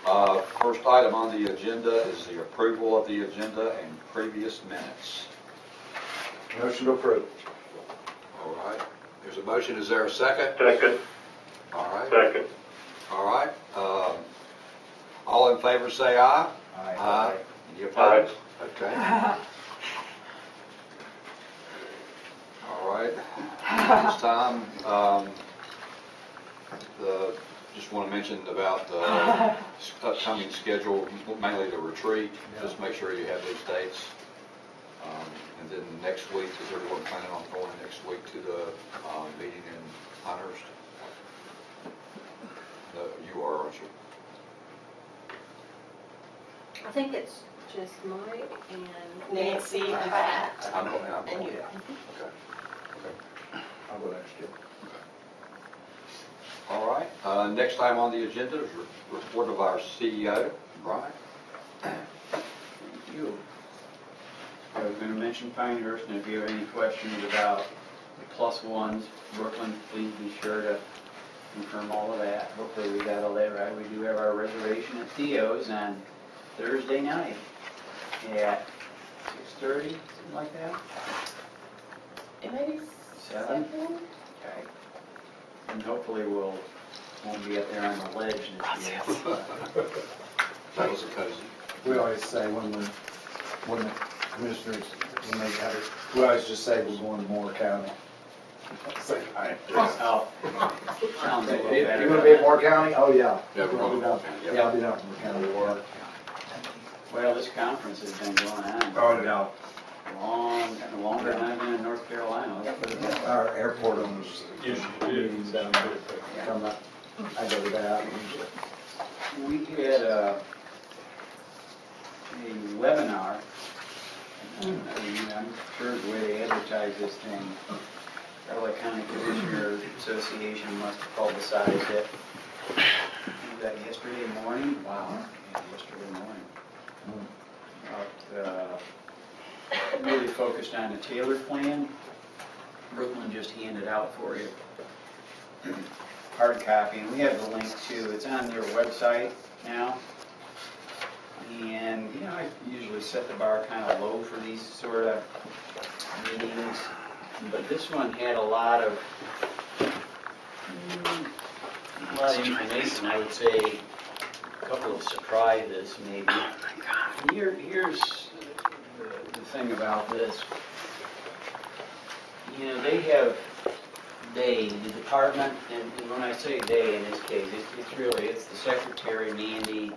First item on the agenda is the approval of the agenda and previous minutes. Motion to approve. All right, there's a motion, is there a second? Second. All right. Second. All right, all in favor say aye. Aye. Any opposed? Okay. All right, this time, just want to mention about the upcoming schedule, mainly the retreat. Just make sure you have those dates. And then next week, is everyone planning on going next week to the meeting in Pinehurst? You are, aren't you? I think it's just Mike and Nancy and Pat. I'm going. And you. Okay. I'll go next year. All right, next item on the agenda is report of our CEO, Brian. You. I was going to mention Pinehurst, and if you have any questions about the plus ones, Brooklyn, please be sure to confirm all of that. Hopefully we got all that right. We do have our reservation at Theo's on Thursday night at 6:30, something like that. Maybe 7? Okay. And hopefully won't be up there on the ledge this year. That was a cozy. We always say when the commissioners, when they have it, we always just say we're going to Moore County. Say, Oh, sounds a little better. you gonna be at Moore County? Oh, yeah. Yeah, we're going to Moore County, yeah. I'll be down in Moore County. Well, this conference has been going on Oh, yeah. longer than I've been in North Carolina. Let's put it that way. Our airport owners. Meetings down there. Come up, I go to that usually. We had a webinar. I'm sure the way they advertise this thing, Charlotte County Commissioner Association must have publicized it. Was that yesterday morning? Wow. Yeah, yesterday morning. Really focused on the tailored plan. Brooklyn just handed out for you hard copy, and we have the link too. It's on their website now. And, I usually set the bar kind of low for these sort of meetings, but this one had a lot of information, I would say, a couple of surprises maybe. Here's the thing about this. The department, and when I say they in this case, it's the secretary, Mandy,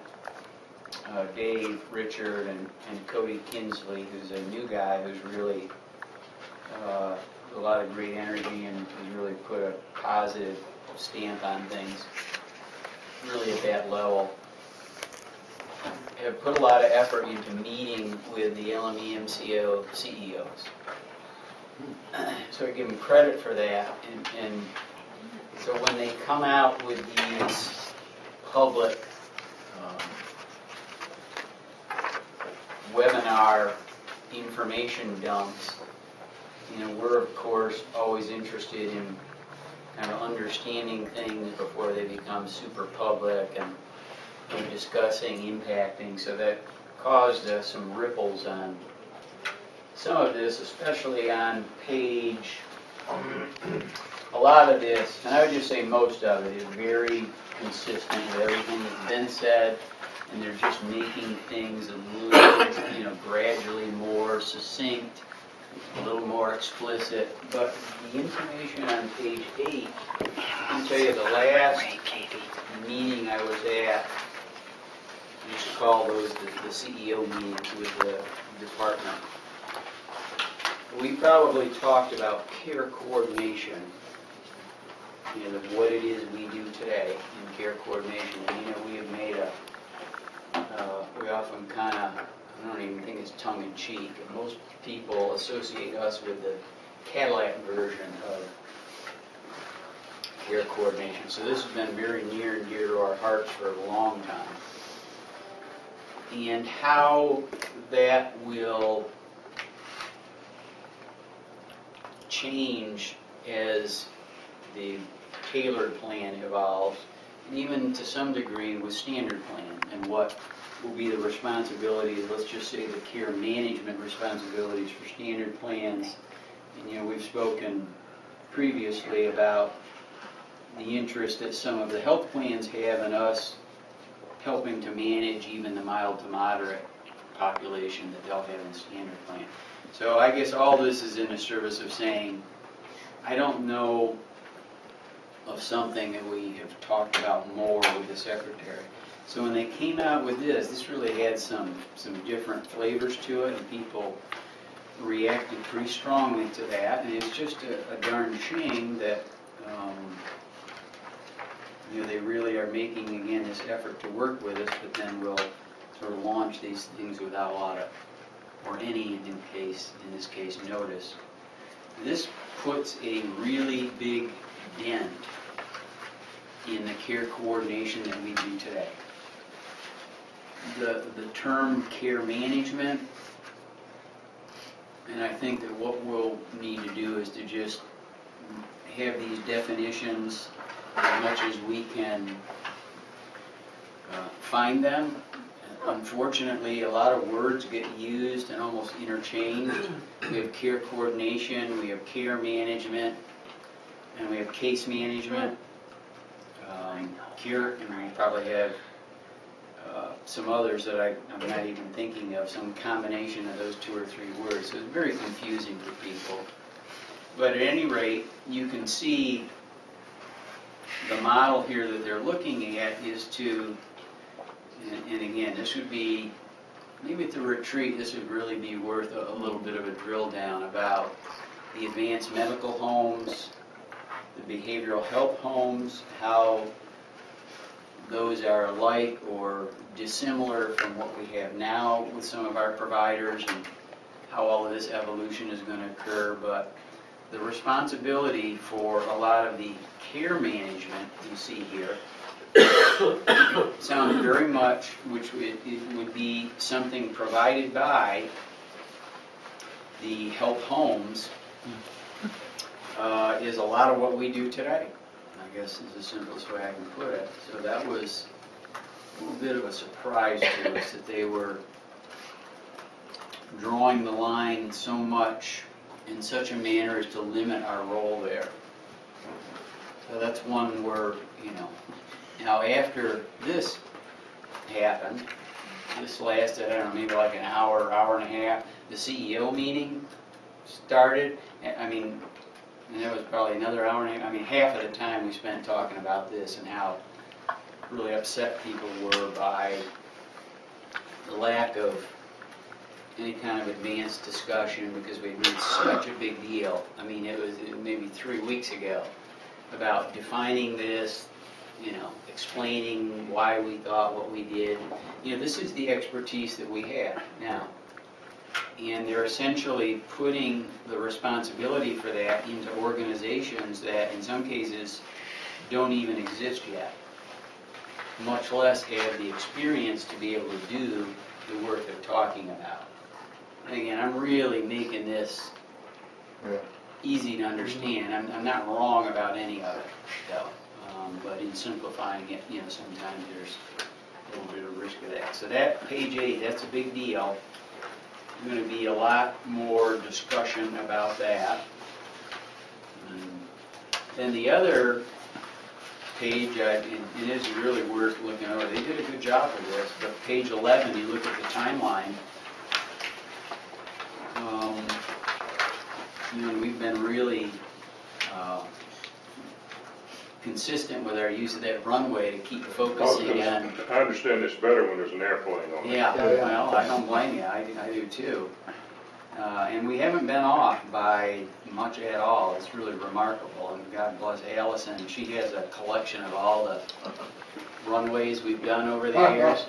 Dave, Richard, and Cody Kinsley, who's a new guy who's really a lot of great energy and has really put a positive stamp on things, really at that level. Have put a lot of effort into meeting with the LME-MCO CEOs. So I give them credit for that, and so when they come out with these public webinar information dumps, we're of course always interested in kind of understanding things before they become super public and discussing, impacting, so that caused us some ripples on some of this, especially on page, a lot of this, and I would just say most of it is very consistent with everything that's been said, and they're just making things a little, gradually more succinct, a little more explicit. But the information on page 8, I can tell you the last meeting I was at, I used to call those the CEO meetings with the department. We probably talked about care coordination, what it is we do today in care coordination. And, we have made we often kind of, I don't even think it's tongue-in-cheek. Most people associate us with the Cadillac version of care coordination. So this has been very near and dear to our hearts for a long time. And how that will change as the tailored plan evolves, and even to some degree with standard plan. and what will be the responsibilities, let's just say the care management responsibilities for standard plans. And we've spoken previously about the interest that some of the health plans have in us helping to manage even the mild to moderate population that they'll have in standard plan. So I guess all this is in the service of saying, I don't know of something that we have talked about more with the secretary. So when they came out with this really had some different flavors to it, and people reacted pretty strongly to that, and it's just a darn shame that they really are making, again, this effort to work with us, but then will sort of launch these things without a lot of, or any, in this case, notice. This puts a really big dent in the care coordination that we do today. The term care management, and I think that what we'll need to do is to just have these definitions as much as we can find them. Unfortunately, a lot of words get used and almost interchanged. We have care coordination, we have care management, and we have case management. Care, and we probably have some others that I'm not even thinking of, some combination of those 2 or 3 words. So it's very confusing for people. But at any rate, you can see the model here that they're looking at is to, and again, this would be, maybe at the retreat, this would really be worth a little bit of a drill down about the advanced medical homes, the behavioral health homes, how those are alike or dissimilar from what we have now with some of our providers, and how all of this evolution is going to occur. But the responsibility for a lot of the care management you see here sounds very much, which it would be something provided by the health homes, is a lot of what we do today. I guess is the simplest way I can put it. So that was a little bit of a surprise to us that they were drawing the line so much in such a manner as to limit our role there. So that's one where, now after this happened, this lasted, I don't know, maybe like an hour, hour and a half, the CEO meeting started. And there was probably another hour and a half. Half of the time we spent talking about this and how really upset people were by the lack of any kind of advanced discussion, because we made such a big deal. It was maybe 3 weeks ago about defining this, explaining why we thought what we did. This is the expertise that we have now. And they're essentially putting the responsibility for that into organizations that in some cases don't even exist yet, much less have the experience to be able to do the work they're talking about. And again, I'm really making this easy to understand. I'm not wrong about any of it, though. But in simplifying it, sometimes there's a little bit of risk of that. So that page 8, that's a big deal. There's going to be a lot more discussion about that. And then the other page, it is really worth looking over. They did a good job with this, but page 11, you look at the timeline. We've been really consistent with our use of that runway to keep focusing on. I understand it's better when there's an airplane on it. Yeah, well, I don't blame you. I do too. And we haven't been off by much at all. It's really remarkable. And God bless Allison. She has a collection of all the runways we've done over the years.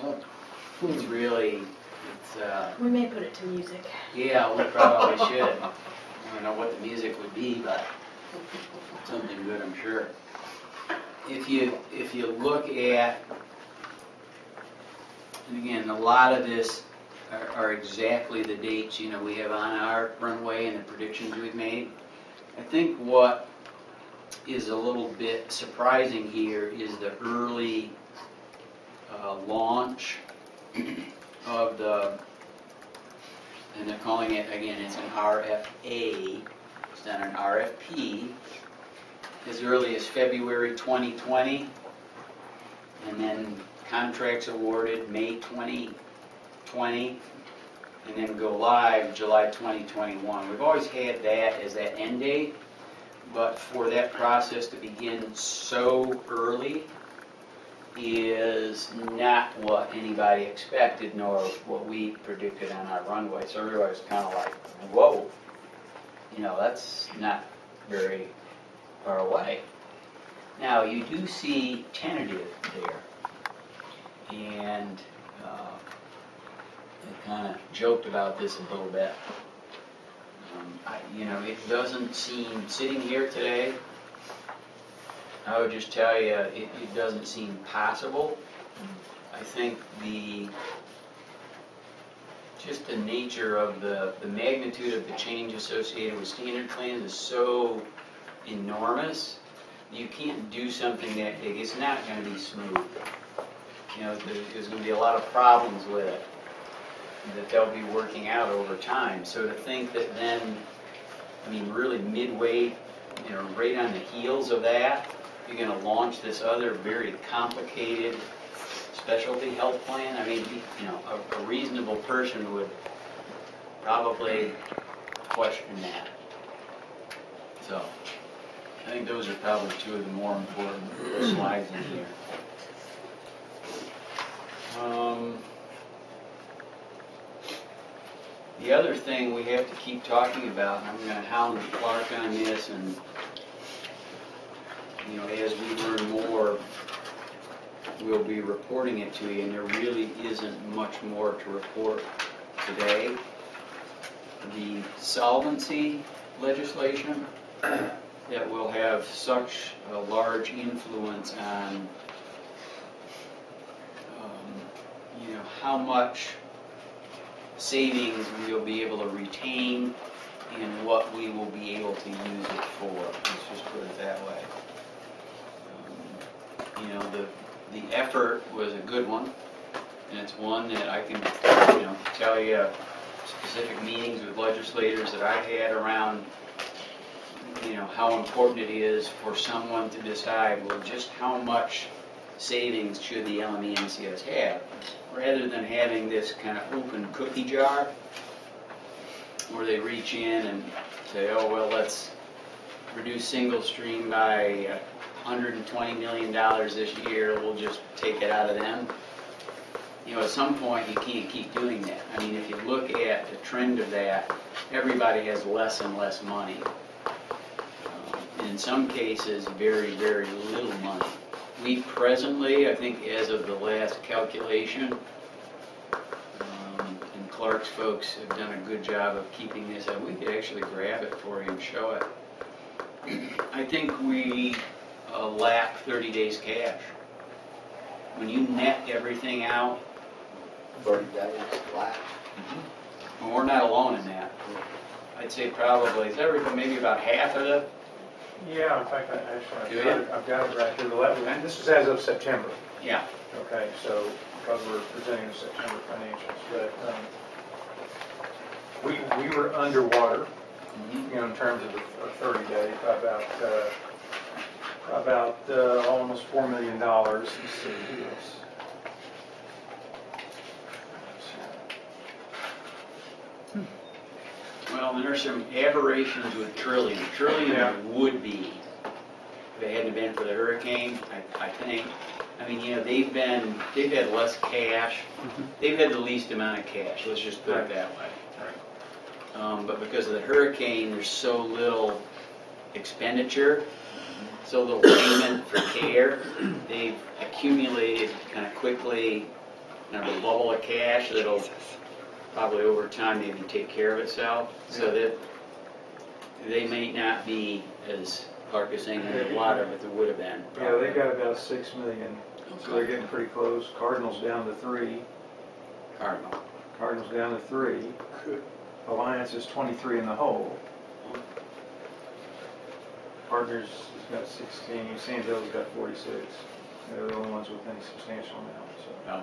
It's really, We may put it to music. yeah, we probably should. I don't know what the music would be, but something good, I'm sure. If you look at, and again, a lot of this are exactly the dates we have on our runway and the predictions we've made. I think what is a little bit surprising here is the early launch of the, and they're calling it, again, it's an RFA, it's not an RFP, as early as February 2020, and then contracts awarded May 2020, and then go live July 2021. We've always had that as that end date, but for that process to begin so early is not what anybody expected, nor what we predicted on our runway. So everybody's kind of like, whoa, you know, that's not very far away. Now, you do see tentative there, and I kind of joked about this a little bit. You know, it doesn't seem, sitting here today, I would just tell you, it doesn't seem possible. I think just the nature of the magnitude of the change associated with standard plans is so enormous, you can't do something that big. It's not going to be smooth. You know, there's going to be a lot of problems with it that they'll be working out over time. So to think that then, I mean, really midway, you know, right on the heels of that, you're going to launch this other very complicated specialty health plan. I mean, you know, a reasonable person would probably question that. So I think those are probably two of the more important slides in here. The other thing we have to keep talking about, and I'm going to hound Clark on this, and you know, as we learn more, we'll be reporting it to you, and there really isn't much more to report today. The solvency legislation that will have such a large influence on you know, how much savings we'll be able to retain and what we will be able to use it for. Let's just put it that way. You know, the effort was a good one, and it's one that I can, you know, tell you specific meetings with legislators that I had around, you know, how important it is for someone to decide, well, just how much savings should the LME NCS have, rather than having this kind of open cookie jar where they reach in and say, oh, well, let's reduce single stream by $120 million this year, we'll just take it out of them. You know, at some point you can't keep doing that. I mean, if you look at the trend of that, everybody has less and less money. In some cases, very, very little money. We presently, I think as of the last calculation, and Clark's folks have done a good job of keeping this up. We could actually grab it for you and show it. I think we lack 30 days cash. When you net everything out, 30 days flat. and we're not alone in that. I'd say probably, is everything maybe about half of it? Yeah, in fact, Do I've got it right here. And this is as of September. Yeah. Okay, so because we're presenting the September financials, but we were underwater, you know, in terms of the 30 days, by about almost $4 million. Let's see this. Well, and there's some aberrations with Trillium. Trillium Yeah. would be, if it hadn't been for the hurricane, I think. I mean, you know, they've had less cash. They've had the least amount of cash, let's just put it that way. But because of the hurricane, there's so little expenditure, so little payment for care. They've accumulated kind of quickly kind of a bubble of cash that'll probably over time maybe take care of itself, so that they may not be, as Clark is saying, there's a lot of it that would have been. Yeah, they got about $6 million, so they're getting pretty close. Cardinal's down to 3. Cardinal's down to 3. Alliance is 23 in the hole. Partners has got 16. Sandhill's got 46. They're the only ones with any substantial amount, so.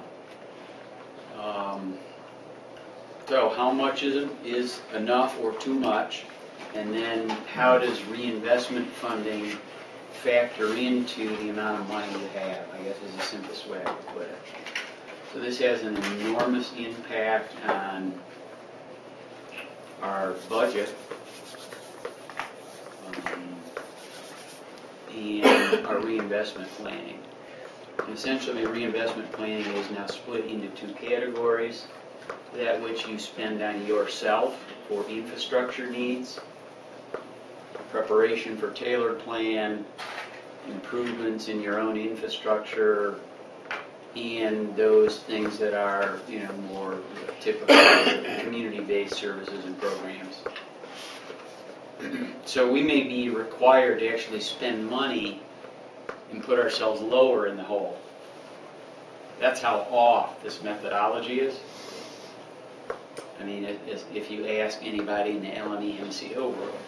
So how much is enough or too much? And then how does reinvestment funding factor into the amount of money you have, I guess is the simplest way I would put it. So this has an enormous impact on our budget and our reinvestment planning. And essentially, reinvestment planning is now split into two categories. That which you spend on yourself for infrastructure needs, preparation for tailored plan, improvements in your own infrastructure, and those things that are, more typical community-based services and programs. So we may be required to actually spend money and put ourselves lower in the hole. That's how off this methodology is. I mean, if you ask anybody in the LME MCO world.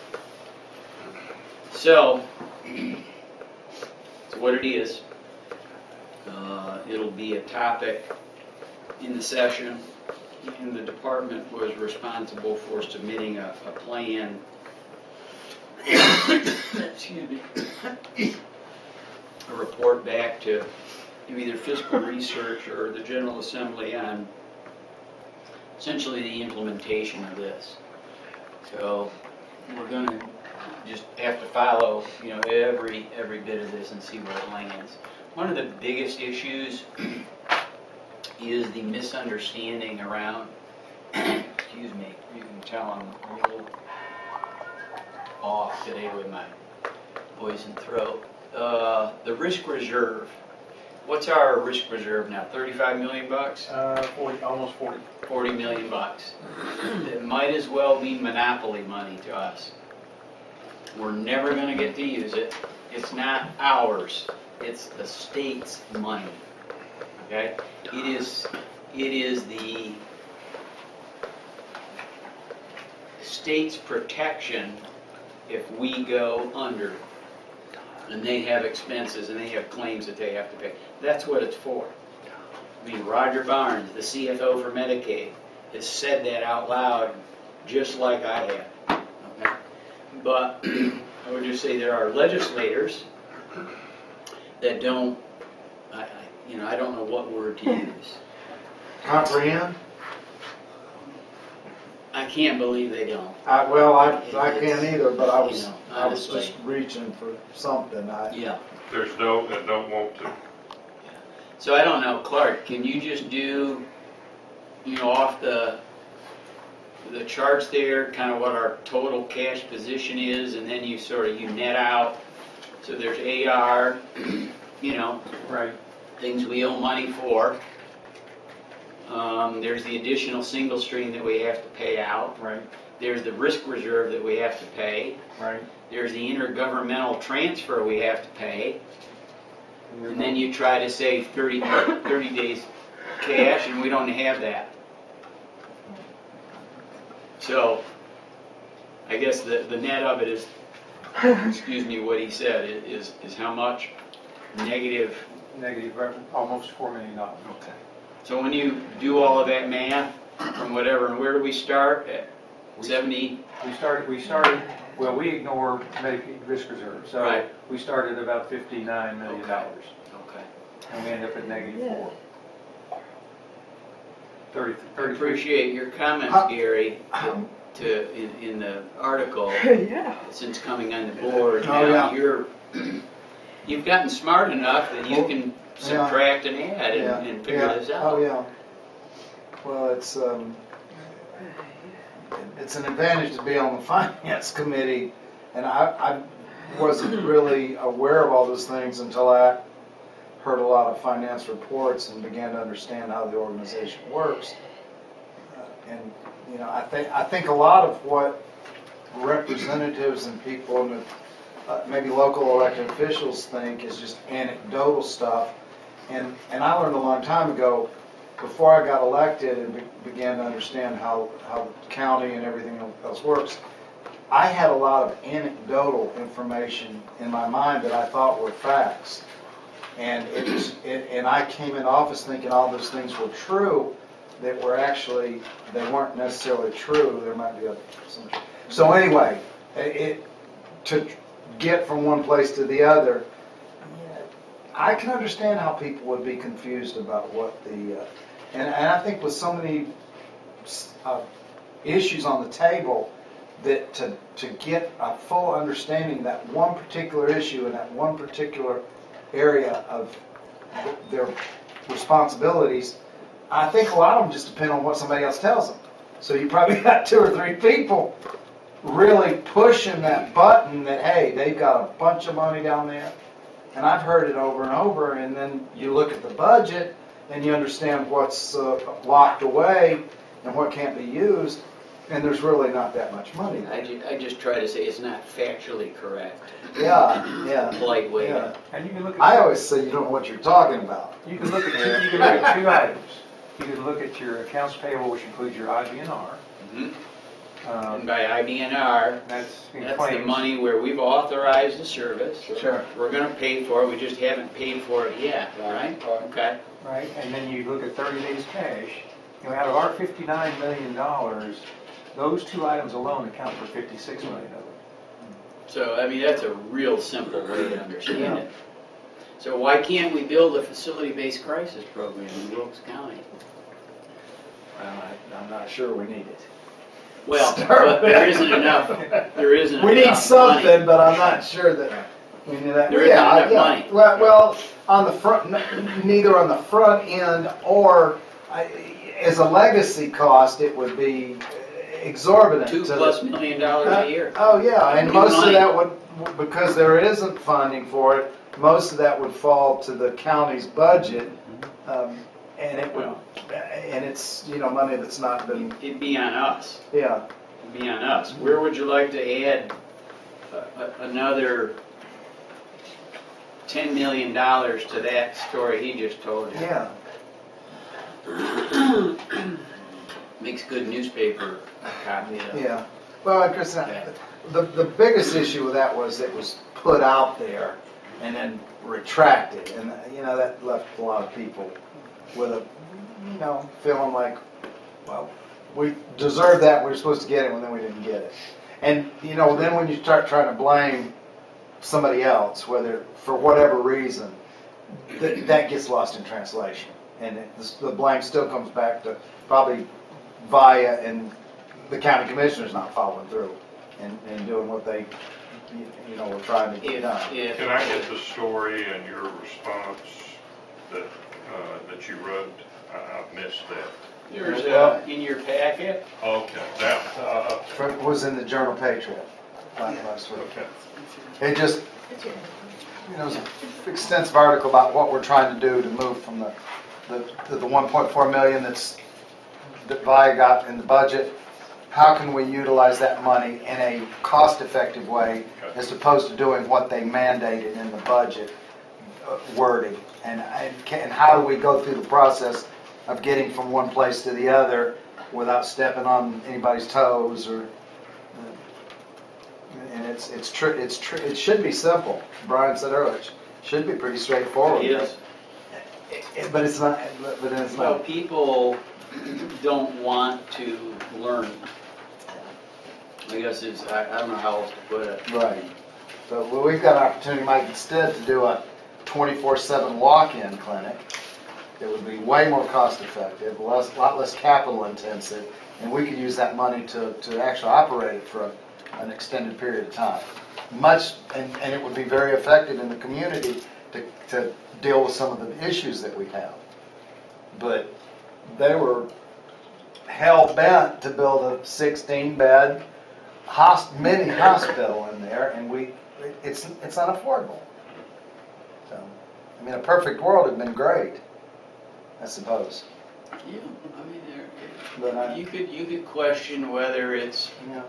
So, it's what it is. It'll be a topic in the session, and the department was responsible for submitting a plan, excuse me, a report back to either fiscal research or the General Assembly on essentially the implementation of this. So we're going to just have to follow, every bit of this and see where it lands. One of the biggest issues is the misunderstanding around, excuse me, you can tell I'm a little off today with my voice and throat. The risk reserve. What's our risk reserve now? 35 million bucks? 40, almost 40. 40 million bucks. It might as well be monopoly money to us. We're never going to get to use it. It's not ours. It's the state's money. Okay? It is the state's protection if we go under. And they have expenses and they have claims that they have to pay. That's what it's for. I mean, Roger Barnes, the CFO for Medicaid, has said that out loud just like I have. Okay? But I would just say there are legislators that don't, I don't know what word to use. Comprehend? I can't believe they don't. I can't either, but I was honestly. just reaching for something. Yeah. There's those that don't want to. So I don't know, Clark, can you just do, off the charts there, kind of what our total cash position is, and then you net out, so there's AR, Right. things we owe money for. There's the additional single stream that we have to pay out. Right. There's the risk reserve that we have to pay. Right. There's the intergovernmental transfer we have to pay. And then you try to save 30 days cash, and we don't have that. So, I guess the net of it is, excuse me, what he said is how much? Negative. Almost $4 million. Okay. So when you do all of that math from whatever, and where do we start at 70? We started, well, we ignore Medicaid risk reserve, so Right. we started at about $59 million. Okay. And we end up at -4. 30. I appreciate your comments, Gary, in the article. Yeah. Since coming on the board, Oh, now yeah. you've gotten smart enough that you can subtract and add and figure this out. Oh, yeah. Well, it's an advantage to be on the finance committee, and I wasn't really aware of all those things until I heard a lot of finance reports and began to understand how the organization works. And I think a lot of what representatives and people and maybe local elected officials think is just anecdotal stuff. And I learned a long time ago, before I got elected and began to understand how the county and everything else works, I had a lot of anecdotal information in my mind that I thought were facts. And and I came into office thinking all those things were true, that were actually, they weren't necessarily true, there might be some. So anyway, to get from one place to the other, I can understand how people would be confused about what and I think with so many issues on the table, that to get a full understanding of that one particular issue and that one particular area of their responsibilities, I think a lot of them just depend on what somebody else tells them. So you probably got 2 or 3 people really pushing that button that, hey, they've got a bunch of money down there. And I've heard it over and over, and then you look at the budget and you understand what's locked away and what can't be used, and there's really not that much money there. I just try to say it's not factually correct. Yeah. Polite way. Yeah. And you can look at. I always say you don't know what you're talking about. You can look at you can look at 2 items. You can look at your accounts payable, which includes your IBNR. And by IBNR, That's in that's the claims. money where we've authorized the service. Sure. We're gonna pay for it, we just haven't paid for it yet, right? Okay. Right, and then you look at 30 days cash. You know, out of our $59 million, those 2 items alone account for $56 million of it. So, I mean, that's a real simple way to understand it. So why can't we build a facility-based crisis program in Wilkes County? Well, I'm not sure we need it. Well, but there isn't enough, there isn't We need enough something, money. but I'm not sure that we need that. There isn't enough money. Well, on the front, neither on the front end or as a legacy cost, it would be exorbitant. $2+ million a year. Oh, yeah, and New most of money. that would, because there isn't funding for it, most of that would fall to the county's budget. And it would, and it's, money that's not been, It'd be on us. yeah. It'd be on us. Where would you like to add another $10 million to that story he just told you? Yeah. Makes good newspaper copy of. Yeah, well, Chris, the biggest issue with that was it was put out there and then retracted, and that left a lot of people with a, feeling like, well, we deserved that, we were supposed to get it, and then we didn't get it. And, then when you start trying to blame somebody else, whether, for whatever reason, that gets lost in translation. And the blame still comes back to probably Vaya and the county commissioners not following through and doing what they, were trying to get done. Can I get the story and your response that you wrote? I've missed that. There's in your packet. Okay, that, It was in the Journal Patriot last week. okay. It just, it was an extensive article about what we're trying to do to move from the 1.4 million that Vaya got in the budget. How can we utilize that money in a cost-effective way as opposed to doing what they mandated in the budget wording? And how do we go through the process of getting from one place to the other without stepping on anybody's toes or? And it should be simple. Brian said earlier, it should be pretty straightforward. It is. But it's not. But it's Well, not. people don't want to learn. I guess I don't know how else to put it. Right. So we've got an opportunity, Mike, instead to do a 24/7 walk-in clinic. It would be way more cost-effective, a lot less capital intensive, and we could use that money to actually operate it for an extended period of time. And it would be very effective in the community to deal with some of the issues that we have. But they were hell-bent to build a 16-bed mini hospital in there, and it's unaffordable. So, I mean, a perfect world would have been great, I suppose. Yeah, I mean, But you could question whether it's yeah.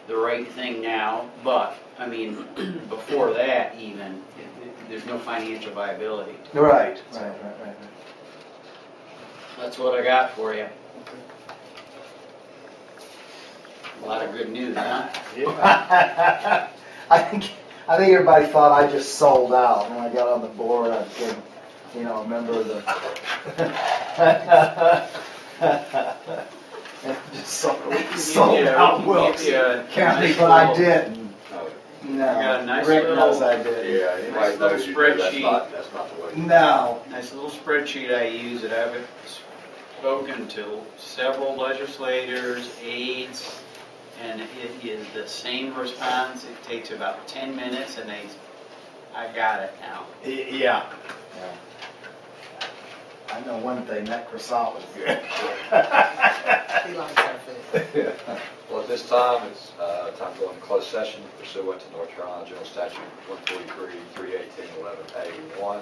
the right thing now, but I mean, before that even, there's no financial viability. Right. That's what I got for you. A lot of good news, huh? I I think everybody thought I just sold out. When I got on the board, I became, a member of the. Just sold out Wilkes County, but I didn't. No, got a nice Rick little- knows I did. Yeah, anybody Nice little knows you do, spreadsheet. that's not the way. No. Nice little spreadsheet I use that I've spoken to several legislators, aides, and it is the same response. It takes about 10 minutes and I got it now. Yeah. I know one thing, that croissant was good. He likes our food. Well, at this time, it's time to go into closed session pursuant to North Carolina General Statute 143, 318, 11A1,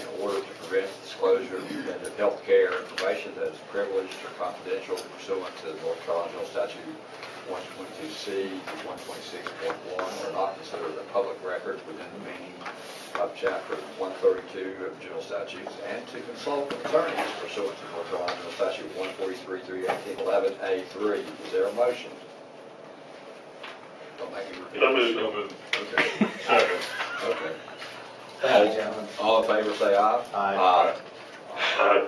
in order to prevent disclosure of competitive health care information that is privileged or confidential pursuant to North Carolina General Statute 122C, 126.1, are not considered a public record within the meaning of Chapter 132 of General Statutes, and to consult with attorneys pursuant to North Carolina General Statute 143, 318, 11A3. Is there a motion? Don't make me repeat. So moved. Okay. Second. Okay. Thank you, gentlemen. All in favor, say aye. Aye. Aye.